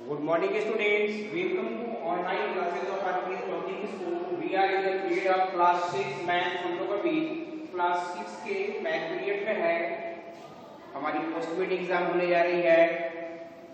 Good morning students, welcome to online classes of Arvind Public School. We are in the period of class 6 math हम लोग अभी class 6 के math period में है। हमारी post mid exam होने जा रही है।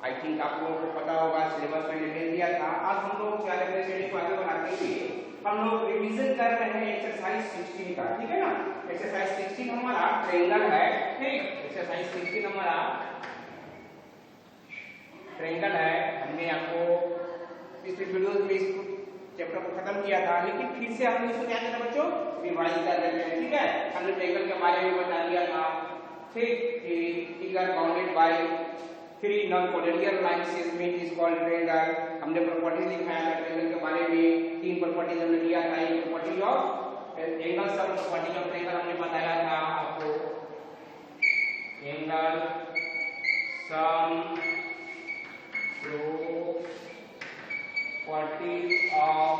आई थिंक आप लोगों को पता होगा, सिलेबस मैंने दे दिया था। आज हम लोग क्या अपने स्टडी को आगे बढ़ाते हुए हम लोग रिवीजन कर रहे हैं एक्सरसाइज 16 का, ठीक है ना। एक्सरसाइज 16 हमारा ट्रायंगल है, ठीक। एक्सरसाइज 16 हमारा ट्रायंगल है। हमने आपको पिछले वीडियोस में इस चैप्टर को खत्म किया था, लेकिन फिर से हमने इसको क्या करना बच्चों, रिवाइज कर रहे हैं, ठीक है। हमने ट्रायंगल के बारे में बता दिया था, ठीक, कि figure bounded by 3 non collinear line segment is called triangle. हमने प्रॉपर्टीज दिखाया था ट्रायंगल के बारे में, 3 प्रॉपर्टीज हमने लिया था। एक प्रॉपर्टी ऑफ एंगल, सब प्रॉपर्टी ऑफ ट्रायंगल हमने बताया था आपको। Angle sum properties of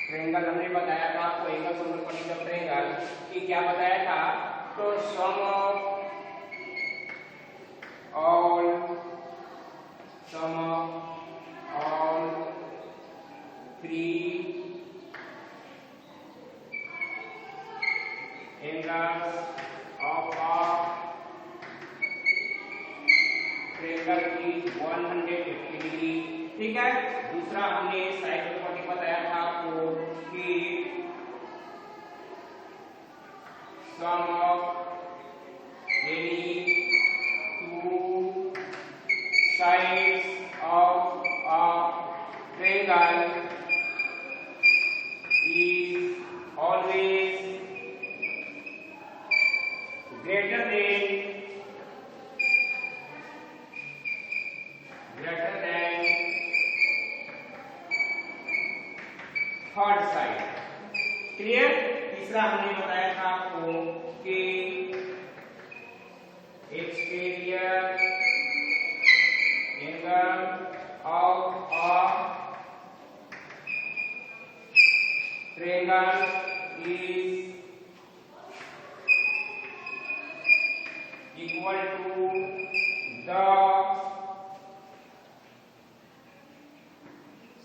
triangle हमने बताया था आपको। Angle sum properties of triangle ये क्या बताया था, तो sum of all three angles of triangle की 180 डिग्री, ठीक है। दूसरा हमने साइड प्रॉपर्टी बताया था आपको कि sum of any two sides of a triangle is always greater than third side, clear. तीसरा हमने बताया था आपको कि exterior angle of a triangle is equal to the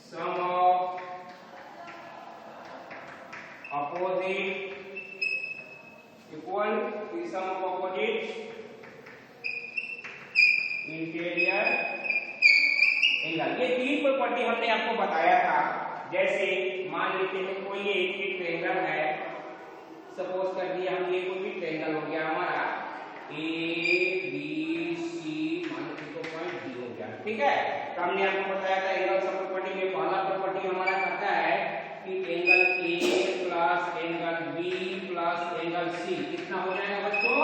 sum of opposite equal to sum of opposite interior angle. ये 3 property हमने आपको बताया था। जैसे मान लेते हैं कोई एक ट्रायंगल है, सपोज कर दिया हम, ये कोई भी ट्रायंगल हो गया हमारा ए बी सी, मान लीजिए तो पॉइंट डी हो गया, ठीक है। तो हमने आपको बताया था एंगल सम प्रॉपर्टी में पहला प्रॉपर्टी हमारा कहता है कि angle A plus angle B plus angle C कितना हो जाएगा बच्चों,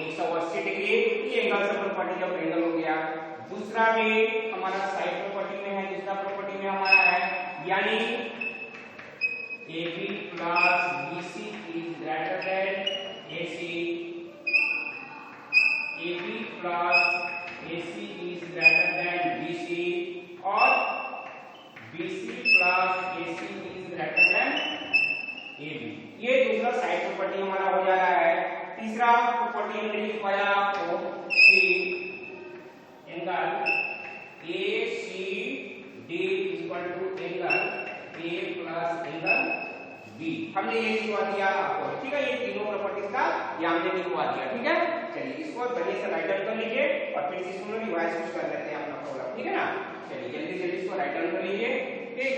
180 डिग्री। ये एंगल सम प्रॉपर्टी का एंगल हो गया। दूसरा में हमारा साइड प्रॉपर्टी में है, दूसरा प्रॉपर्टी में हमारा है, यानी AB plus BC is greater than AC, AB plus AC is greater than BC, और BC plus AC is greater than AB। ये दूसरा साइड प्रॉपर्टी हमारा हो जा रहा है। तीसरा प्रॉपर्टी हमने लिखवाया आपको कि angle ACD equal to angle A plus angle B, हमने ये लिखवा दिया आपको, ठीक है। ये तीनों प्रॉपर्टीज का ये हमने लिखवा दिया, ठीक है। चलिए इसको बढ़िया से राइट डाउन कर लीजिए और फिर इसको रिवाइज कुछ कर लेते हैं अपना प्रोग्राम, ठीक है ना। चलिए जल्दी जल्दी इसको राइट डाउन कर लीजिए, ठीक।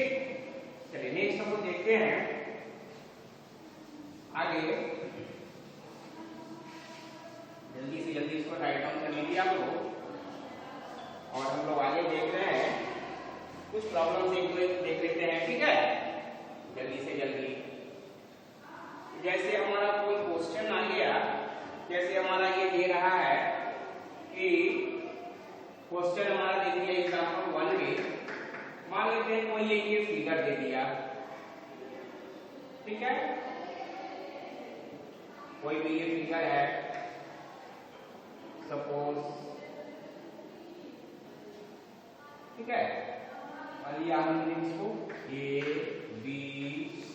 चलिए नेक्स्ट हम लोग देखते हैं आगे। जल्दी से जल्दी इसको राइट डाउन कर लीजिए आप लोग, और हम लोग आगे देख रहे हैं कुछ प्रॉब्लम देख लेते हैं, ठीक है। जल्दी से जल्दी, जैसे हमारा कोई क्वेश्चन आ गया, जैसे हमारा ये दे रहा है कि क्वेश्चन हमारा दे दिया एग्जांपल 1 में, मान लेते हैं कोई ये फिगर दे दिया, ठीक है। कोई भी ये फिगर है सपोज, ठीक है। और ये हमने इसको A B C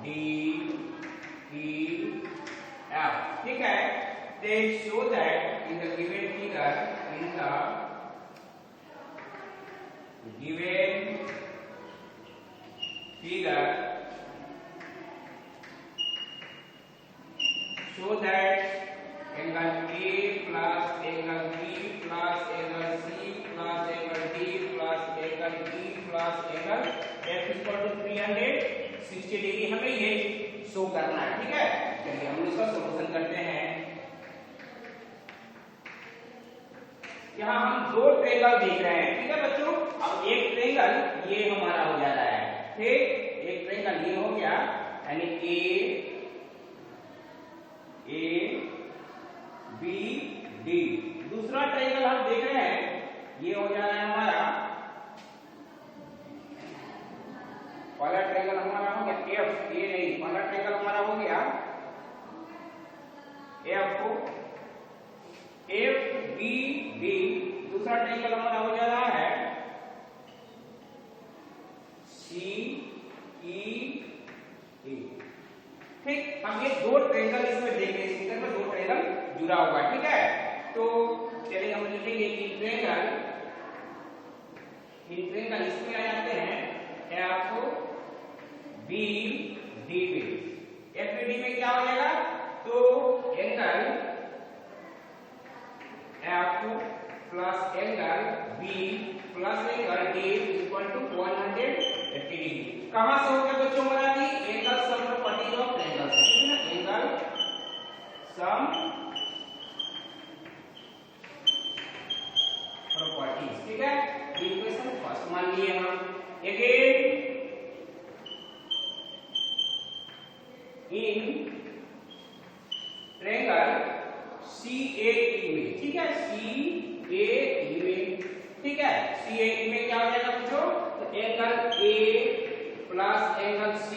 D E F, ठीक है? They show that in the given figure, show that angle A plus angle B plus angle C plus angle D plus angle E plus angle F is equal to 360 degree हमें ये show करना है, ठीक है? चलिए हम इसका solution करते हैं। यहाँ हम दो ट्रायंगल देख रहे हैं, ठीक है बच्चों? अब एक ट्रायंगल ये हमारा हो जा रहा है, ठीक? एक ट्रायंगल ये हो गया, यानी ए बी डी। दूसरा ट्रायंगल हम देख रहे हैं, ये हो जा रहा है हमारा, पहला ट्रायंगल हमारा हो गया एफ, ए नहीं, पहला ट्रायंगल हमारा हो गया एफ बी डी। दूसरा ट्रायंगल हमारा हो जा रहा है सी ई ए, ठीक? हम ये दो ट्रायंगल इसमें देख रहे हैं, इस फिगर में दो ट्रायंगल जुड़ा हुआ है, ठीक है? तो चलिए हम लिखेंगे इन ट्रायंगल इसमें आ जाते हैं एफ बी डी पे। एफ बी डी में क्या हो जाएगा? तो angle F plus angle B plus angle D equal to 180 degree. कहां से हो गया बच्चों हमारा? Angle sum properties of triangle से, ठीक है ना? एंगल सम प्रॉपर्टीज, ठीक है? इक्वेशन फर्स्ट मान लिए हम। अगेन इन ट्रायंगल CAE में, ठीक है? CAE में, ठीक है? CAE में क्या हो जाएगा बच्चों? तो angle A plus angle C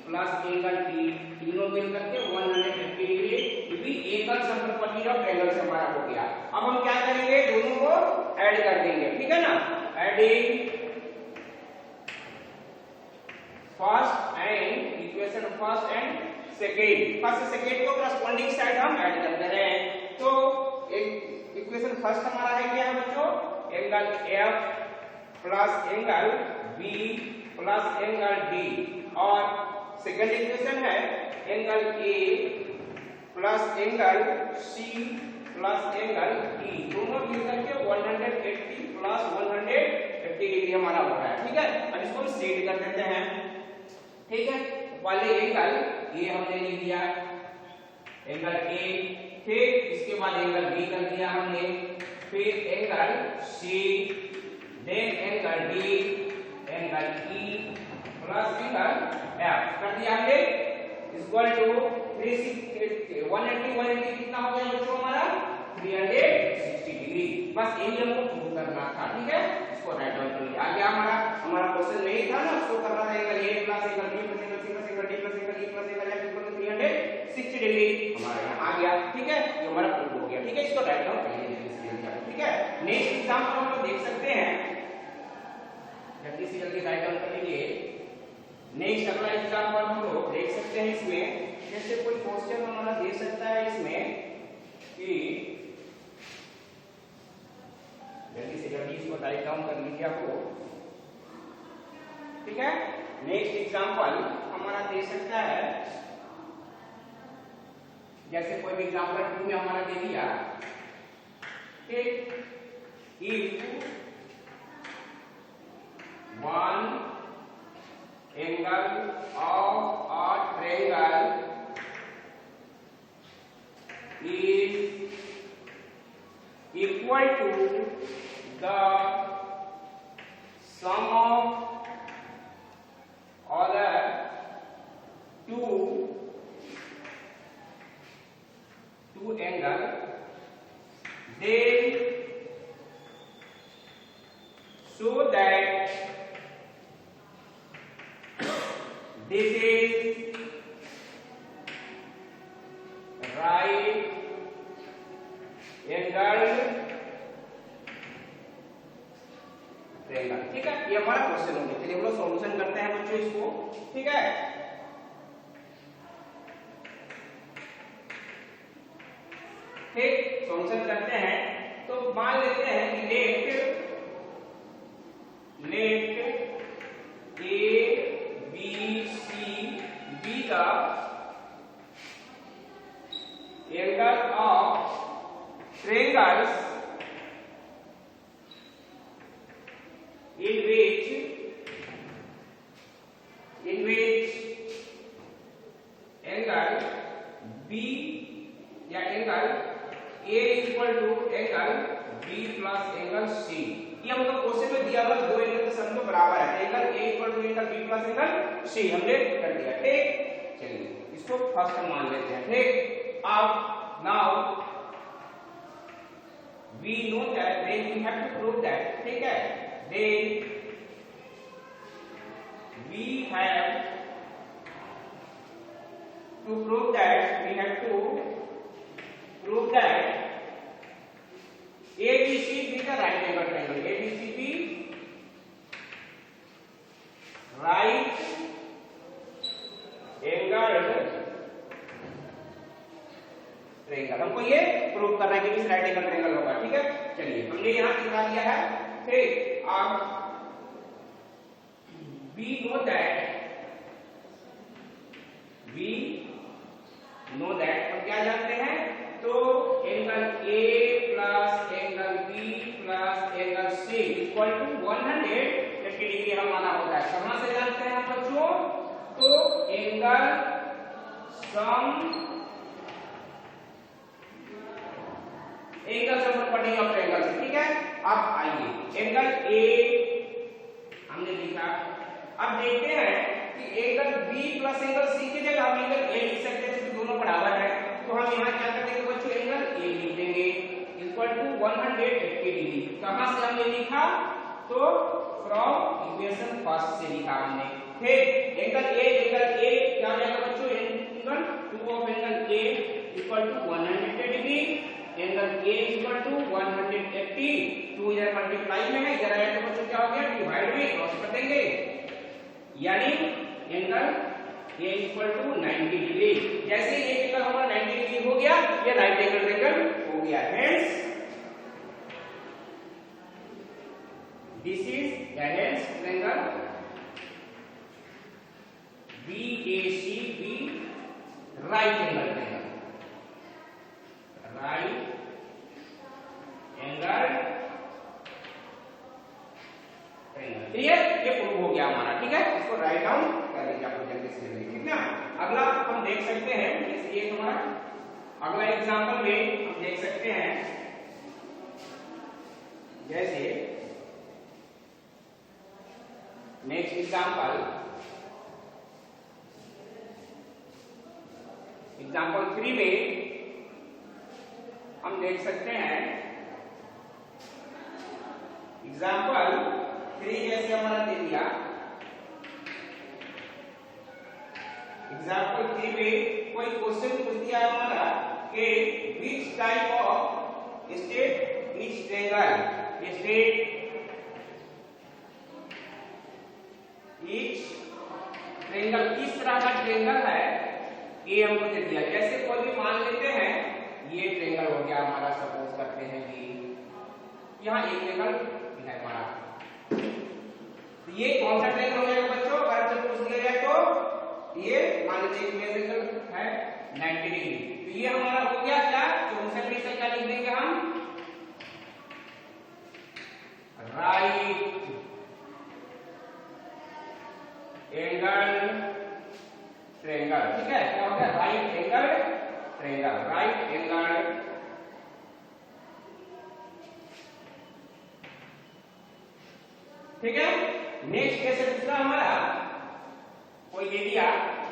plus angle D तीनों मिलकर के 180 डिग्री, ये भी angle sum property of triangle से हमारा हो गया। अब हम क्या करेंगे? दोनों को ऐड कर देंगे, ठीक है ना? Adding first and equation first and second, first second को करस्पॉन्डिंग साइड हम ऐड करते रहे। तो एक इक्वेशन फर्स्ट हमारा है क्या है बच्चों? Angle F plus angle B plus angle D, और सेकेंड इक्वेशन है angle A plus angle C plus angle D, दोनों मिलकर के 180 प्लस 180 डिग्री हमारा हो रहा है, ठीक है? अब इसको हम सेट कर देते हैं, ठीक है? पहले एंगल ये हमने लिख दिया एंगल A, फिर इसके बाद एंगल B कर दिया हमने, फिर angle C, then angle D, angle E plus angle F कर दिया हमने, इक्वल टू 180 कितना हो गया बच्चों हमारा? 360 डिग्री। बस यही हमको प्रूव करना था, ठीक है? इसको राइट डाउन कर लिया। आगे हमारा क्वेश्चन नहीं था ना, उसको कर रहा था angle A plus angle B plus angle C plus angle D plus angle E plus angle F equal to 360 degree हमारा यहाँ आ गया, ठीक है? ये हमारा प्रूव हो गया, ठीक है? इसको राइट डाउन कर लीजिए, ठीक है? नेक्स्ट एग्जांपल हम लोग देख सकते हैं, जल्दी से जल्दी राइट डाउन कर लीजिए। नेक्स्ट अगला एग्जांपल हम लोग देख सकते हैं इसमें, जैसे कोई क्वेश्चन हमारा दे सकता है इसमें कि जल्दी से जल्दी इसको राइट डाउन कर लीजिए आपको, ठीक है? नेक्स्ट एग्जांपल हमारा दे सकता है, जैसे कोई भी एग्जांपल 2 में हमारा दे दिया, ठीक? If one angle of a triangle is equal to the sum of other two angles, then show that this is right angled triangle, ठीक है? ये हमारा क्वेश्चन हो गया। चलिए हम लोग सॉल्यूशन करते हैं बच्चों इसको, ठीक है? ठीक, सॉल्यूशन करते हैं तो मान लेते हैं कि let A B C be the angle of triangles in which angle B या angle A is equal to angle B plus angle C। ये हमको क्वेश्चन में दिया हुआ दो एंगल के सम तो बराबर है, angle A equal to angle B plus angle C हमने कर दिया। ठीक, चलिए इसको फर्स्ट मान लेते हैं। ठीक, अब now we know that then we have to prove that। ठीक है, then we have to prove that ABC be the right angle triangle, ABC be right angled triangle. हमको ये प्रूव करना है कि इस राइट एंगल ट्रायंगल होगा। ठीक है, चलिए हमने यहां दिखा दिया है। ठीक, अब we know that हम क्या जानते हैं, तो angle A plus angle B plus angle C equal to 180 degree हम माना होता है। कहां से जानते हैं हम बच्चों, तो एंगल सम पढ़ेंगे ऑफ ट्रायंगल से। ठीक है, अब आइए एंगल A हमने लिखा, अब देखते हैं कि angle B plus angle C की जगह हम एंगल A लिख सकते हैं, क्योंकि दोनों बराबर है। तो हम यहाँ क्या करेंगे बच्चों, एंगल A लिख देंगे इक्वल टू 180 डिग्री। कहां से हमने लिखा, तो फ्रॉम इक्वेशन फर्स्ट से लिखा हमने। फिर एंगल A क्या हो जाएगा बच्चों, angle 2 of angle A equal to 180 degree, angle A equal to 180, 2 इधर मल्टीप्लाई में है, इधर आया तो बच्चों क्या हो गया, डिवाइड में क्रॉस कर देंगे, यानी angle A equal to 90 degree. जैसे ये एंगल हमारा 90 डिग्री हो गया, ये राइट एंगल ट्रायंगल हो गया। Hence this is hence triangle BAC भी right angle triangle, right angle triangle. Clear, ये प्रूव हो गया हमारा। ठीक है, इसको राइट डाउन कर लीजिए आप जल्दी से। ठीक ना, अगला हम देख सकते हैं, जैसे ये हमारा अगला एग्जांपल में हम देख सकते हैं, जैसे नेक्स्ट एग्जांपल 3 में हम देख सकते हैं, एग्जांपल 3 जैसे हमारा दे दिया, एग्जांपल 3 में कोई क्वेश्चन पूछ दिया हमारा कि which type of state which triangle state each triangle किस तरह का ट्रायंगल है, ये हमको दे दिया। जैसे कोई भी मान लेते हैं ये ट्रायंगल हो गया हमारा, सपोज करते हैं कि यहाँ एक ट्रायंगल है हमारा, तो ये कौन सा ट्रायंगल हो जाएगा बच्चों, अगर जब पूछ दिया जाए तो ये मान लीजिए एक ट्रायंगल है 90 डिग्री, तो ये हमारा हो गया क्या, 64 डिग्री से क्या लिख देंगे हम, राइट एंगल ट्रायंगल। ठीक है, क्या हो गया, right angle triangle, right angle. ठीक है, नेक्स्ट कैसे दूसरा हमारा कोई दे दिया,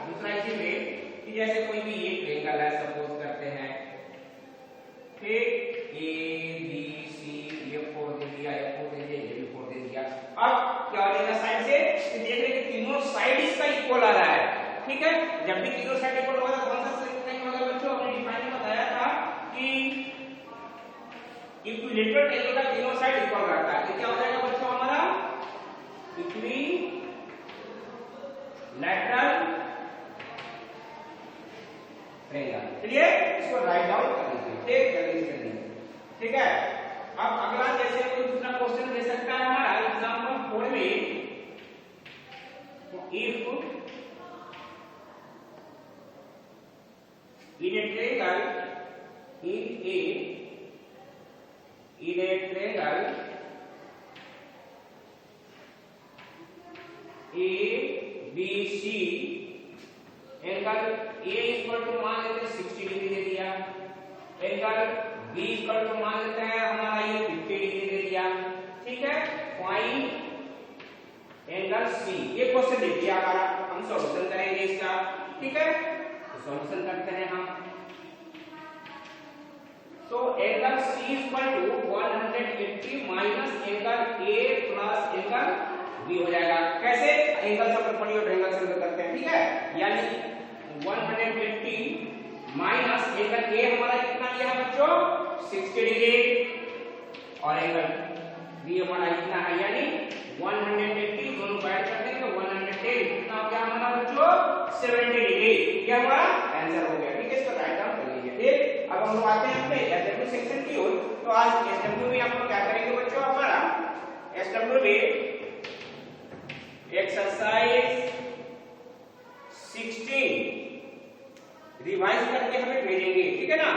दूसरा इसी में कि जैसे कोई भी एक ट्रायंगल है, सपोज करते हैं, ठीक, A B C ये 4 दे दिया, ये 4 दे दिया, ये भी 4 दे दिया। अब क्या हो जाएगा साइड से, कि देख रहे हैं तीनों साइड इसका इक्वल आ रहा है। ठीक है, जब भी तीनों साइड इक्वल होगा तो कौन सा ट्रायंगल होगा बच्चों, हमने डिफाइन में बताया था कि इक्विलैटरल ट्रायंगल का तीनों साइड इक्वल रहता है। तो क्या हो जाएगा बच्चों हमारा, इक्विलैटरल ट्रायंगल। चलिए इसको राइट डाउन कर लीजिए, ठीक, जल्दी से जल्दी, ठीक है। अब अगला जैसे कोई दूसरा क्वेश्चन दे सकता है हमारा एग्जांपल 4 में, if in a triangle ABC angle A equal to मान लेते हैं 60 डिग्री दे दिया, एंगल B इक्वल टू मान लेते हैं हमारा ये 50 डिग्री दे दिया, ठीक है। फाइंड एंगल C, ये क्वेश्चन दे दिया हमारा, हम सॉल्यूशन करेंगे इसका, ठीक है। तो सॉल्यूशन करते हैं हम। तो angle C equal to 180 minus angle A plus angle B हो जाएगा। कैसे? एंगल सब पढ़िए और एंगल सब करते हैं, ठीक है। यानी 180 माइनस एंगल A हमारा कितना लिया है बच्चों 60 डिग्री और एंगल B हमारा कितना है, यानी 180 दोनों को ऐड कर देंगे तो 110 कितना हो गया हमारा बच्चों 70 डिग्री। ये हमारा आंसर हो गया, ठीक है। इसको राइट डाउन कर लीजिए, ठीक। अब हम लोग आते हैं अपने एसडब्ल्यू सेक्शन की ओर। तो आज एसडब्ल्यू में आप लोग क्या करेंगे बच्चों, हमारा एसडब्ल्यू में एक्सरसाइज 16 रिवाइज करके हमें भेजेंगे, ठीक है ना।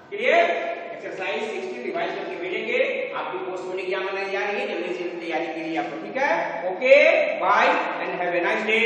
क्लियर? एक्सरसाइज 16 रिवाइज करके भेजेंगे। आपकी पोस्ट होने की क्या मनाई जा रही है, जल्दी से तैयारी कीजिए आप, ठीक है। Okay, bye and have a nice day.